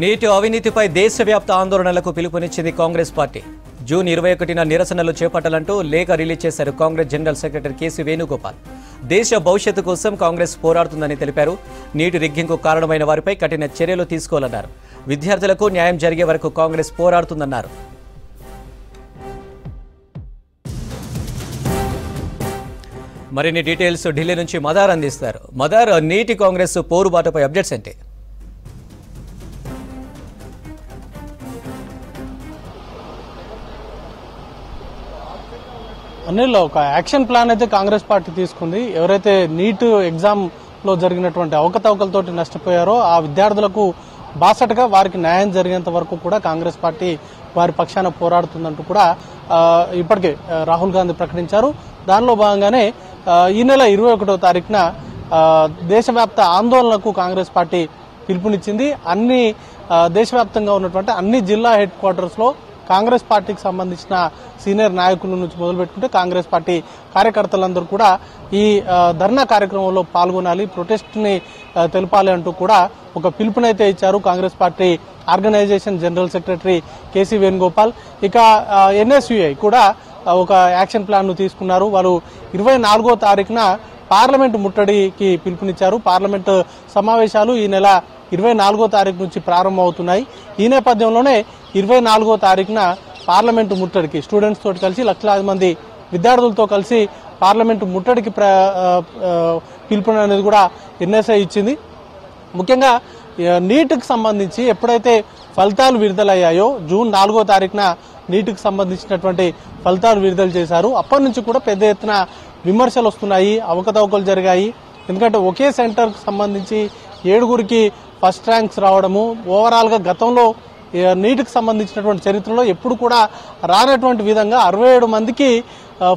నీటి అవినీతిపై దేశవ్యాప్త ఆందోళనలకు పిలుపునిచ్చింది కాంగ్రెస్ పార్టీ. జూన్ 21న నిరసనలు చేపట్టాలంటూ లేఖ రిలీజ్ చేశారు కాంగ్రెస్ జనరల్ సెక్రటరీ కేసీ వేణుగోపాల్. దేశ భవిష్యత్తు కోసం కాంగ్రెస్ పోరాడుతుందని తెలిపారు. నీటి రిగ్గింగ్కు కారణమైన వారిపై కఠిన చర్యలు తీసుకోవాలన్నారు. విద్యార్థులకు న్యాయం జరిగే వరకు కాంగ్రెస్ పోరాడుతుందన్నారు. మరిన్ని డీటెయిల్స్ ఢిల్లీ నుంచి మదార్ అందిస్తారు. మదార్, నీటి కాంగ్రెస్ పోరుబాటుపై అప్డేట్స్ ఏంటి? అనిల్, ఒక యాక్షన్ ప్లాన్ అయితే కాంగ్రెస్ పార్టీ తీసుకుంది. ఎవరైతే నీట్ ఎగ్జామ్ లో జరిగినటువంటి అవకతవకలతోటి నష్టపోయారో ఆ విద్యార్థులకు బాసటగా వారికి న్యాయం జరిగేంత వరకు కూడా కాంగ్రెస్ పార్టీ వారి పక్షాన పోరాడుతుందంటూ కూడా ఇప్పటికే రాహుల్ గాంధీ ప్రకటించారు. దానిలో భాగంగానే ఈ నెల 21వ తారీఖున దేశవ్యాప్త ఆందోళనకు కాంగ్రెస్ పార్టీ పిలుపునిచ్చింది. దేశవ్యాప్తంగా ఉన్నటువంటి అన్ని జిల్లా హెడ్ క్వార్టర్స్ లో కాంగ్రెస్ పార్టీకి సంబంధించిన సీనియర్ నాయకుల నుంచి మొదలు పెట్టుకుంటే కాంగ్రెస్ పార్టీ కార్యకర్తలందరూ కూడా ఈ ధర్నా కార్యక్రమంలో పాల్గొనాలి, ప్రొటెస్ట్ ని తెలపాలి అంటూ కూడా ఒక పిలుపునైతే ఇచ్చారు Congress party organisation general secretary KC Venugopal. ఇక ఎన్ఎస్యుఐ కూడా ఒక యాక్షన్ ప్లాన్ ను తీసుకున్నారు. వాళ్ళు 24వ తారీఖున పార్లమెంటు ముట్టడికి పిలుపునిచ్చారు. పార్లమెంటు సమావేశాలు ఈ నెల 24వ తారీఖు నుంచి ప్రారంభమవుతున్నాయి. ఈ నేపథ్యంలోనే 24వ తారీఖున పార్లమెంటు ముట్టడికి స్టూడెంట్స్ తోటి కలిసి లక్షలాది మంది విద్యార్థులతో కలిసి పార్లమెంటు ముట్టడికి పిలుపుని అనేది కూడా ఎన్ఎస్ఐ ఇచ్చింది. ముఖ్యంగా నీట్కి సంబంధించి ఎప్పుడైతే ఫలితాలు విడుదలయ్యాయో జూన్ 4వ తారీఖున నీట్కి సంబంధించినటువంటి ఫలితాలు విడుదల చేశారు. అప్పటి నుంచి కూడా పెద్ద ఎత్తున విమర్శలు వస్తున్నాయి, అవకతవకలు జరిగాయి. ఎందుకంటే ఒకే సెంటర్కి సంబంధించి 7గురికి ఫస్ట్ ర్యాంక్స్ రావడము, ఓవరాల్ గా గతంలో నీటికి సంబంధించినటువంటి చరిత్రలో ఎప్పుడు కూడా రానటువంటి విధంగా 67 మందికి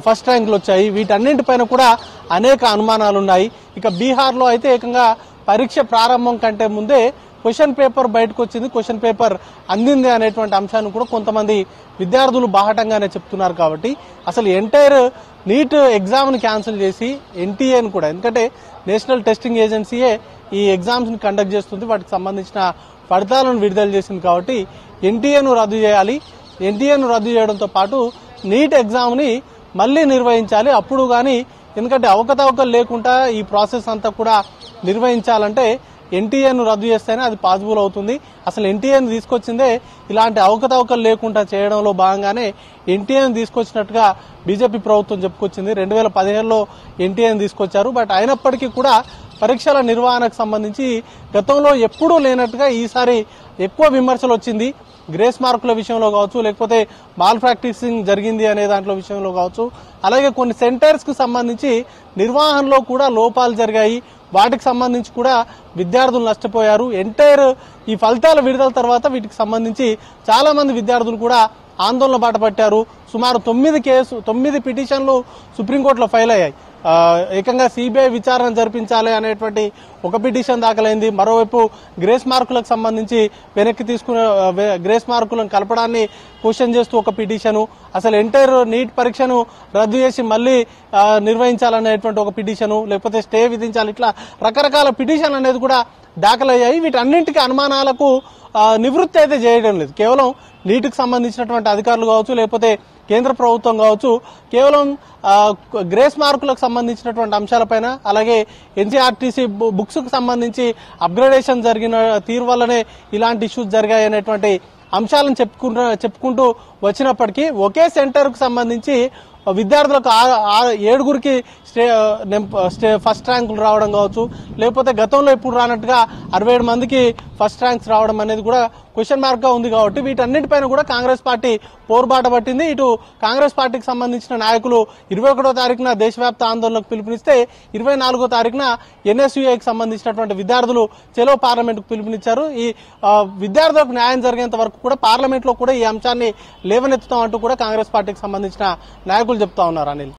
ఫస్ట్ ర్యాంకులు వచ్చాయి. వీటన్నింటిపైన కూడా అనేక అనుమానాలు ఉన్నాయి. ఇక బీహార్లో అయితే ఏకంగా పరీక్ష ప్రారంభం కంటే ముందే క్వశ్చన్ పేపర్ బయటకు వచ్చింది, క్వశ్చన్ పేపర్ అందింది అనేటువంటి అంశాన్ని కూడా కొంతమంది విద్యార్థులు బాహటంగానే చెప్తున్నారు. కాబట్టి అసలు ఎంటైర్ నీట్ ఎగ్జామ్ ని క్యాన్సిల్ చేసి ఎన్టీఏని కూడా, ఎందుకంటే నేషనల్ టెస్టింగ్ ఏజెన్సీయే ఈ ఎగ్జామ్స్ ని కండక్ట్ చేస్తుంది, వాటికి సంబంధించిన ఫలితాలను విడుదల చేసింది. కాబట్టి ఎన్టీఏను రద్దు చేయాలి. ఎన్టీఏను రద్దు చేయడంతో పాటు నీట్ ఎగ్జామ్ ని మళ్లీ నిర్వహించాలి. అప్పుడు గాని, ఎందుకంటే అవకతవకలు లేకుండా ఈ ప్రాసెస్ అంతా కూడా నిర్వహించాలంటే ఎన్టీఏను రద్దు చేస్తేనే అది పాసిబుల్ అవుతుంది. అసలు ఎన్టీఏను తీసుకొచ్చిందే ఇలాంటి అవకతవకలు లేకుండా చేయడంలో భాగంగానే ఎన్టీఏను తీసుకొచ్చినట్టుగా బీజేపీ ప్రభుత్వం చెప్పుకొచ్చింది. 2015లో ఎన్టీఏను తీసుకొచ్చారు. బట్ అయినప్పటికీ కూడా పరీక్షల నిర్వహణకు సంబంధించి గతంలో ఎప్పుడూ లేనట్టుగా ఈసారి ఎక్కువ విమర్శలు వచ్చింది. గ్రేస్ మార్కుల విషయంలో కావచ్చు, లేకపోతే మాల్ ప్రాక్టీసింగ్ జరిగింది అనే దాంట్లో విషయంలో కావచ్చు, అలాగే కొన్ని సెంటర్స్ కు సంబంధించి నిర్వహణలో కూడా లోపాలు జరిగాయి. వాటికి సంబంధించి కూడా విద్యార్థులు నష్టపోయారు. ఎంటైర్ ఈ ఫలితాల విడుదల తర్వాత వీటికి సంబంధించి చాలా మంది విద్యార్థులు కూడా ఆందోళన బాట పట్టారు. సుమారు 9 పిటిషన్లు సుప్రీంకోర్టులో ఫైల్ అయ్యాయి. ఏకంగా సిబిఐ విచారణ జరిపించాలి అనేటువంటి ఒక పిటిషన్ దాఖలైంది. మరోవైపు గ్రేస్ మార్కులకు సంబంధించి వెనక్కి తీసుకునే గ్రేస్ మార్కులను కలపడాన్ని క్వశ్చన్ చేస్తూ ఒక పిటిషను, అసలు ఎంటైర్ నీట్ పరీక్షను రద్దు చేసి మళ్లీ నిర్వహించాలనేటువంటి ఒక పిటిషను, లేకపోతే స్టే విధించాలి, ఇట్లా రకరకాల పిటిషన్ అనేది కూడా దాఖలయ్యాయి. వీటన్నింటికి అనుమానాలకు నివృత్తి అయితే చేయడం లేదు. కేవలం నీటికి సంబంధించినటువంటి అధికారులు కావచ్చు, లేకపోతే కేంద్ర ప్రభుత్వం కావచ్చు, కేవలం గ్రేస్ మార్కులకు సంబంధించినటువంటి అంశాలపైన, అలాగే ఎన్సీఆర్టీసీ బుక్స్ కు సంబంధించి అప్గ్రేడేషన్ జరిగిన తీరు వల్లనే ఇలాంటి ఇష్యూస్ జరిగాయి అనేటువంటి అంశాలను చెప్పుకుంటూ వచ్చినప్పటికీ ఒకే సెంటర్ కు సంబంధించి విద్యార్థులకు 7గురికి ఫస్ట్ ర్యాంకులు రావడం కావచ్చు, లేకపోతే గతంలో ఇప్పుడు రానట్టుగా 67 మందికి ఫస్ట్ ర్యాంక్స్ రావడం అనేది కూడా క్వశ్చన్ మార్క్ గా ఉంది. కాబట్టి వీటన్నిటిపైన కూడా కాంగ్రెస్ పార్టీ పోరుబాట పట్టింది. ఇటు కాంగ్రెస్ పార్టీకి సంబంధించిన నాయకులు 21వ తారీఖున దేశవ్యాప్త ఆందోళనకు పిలుపునిస్తే 24వ తారీఖున ఎన్ఎస్యుఐకి సంబంధించినటువంటి విద్యార్థులు చెలో పార్లమెంట్ కు పిలుపునిచ్చారు. ఈ విద్యార్థులకు న్యాయం జరిగేంత వరకు కూడా పార్లమెంట్ లో కూడా ఈ అంశాన్ని లేవనెత్తుతామంటూ కూడా కాంగ్రెస్ పార్టీకి సంబంధించిన నాయకులు చెప్తా ఉన్నారు. అనిల్.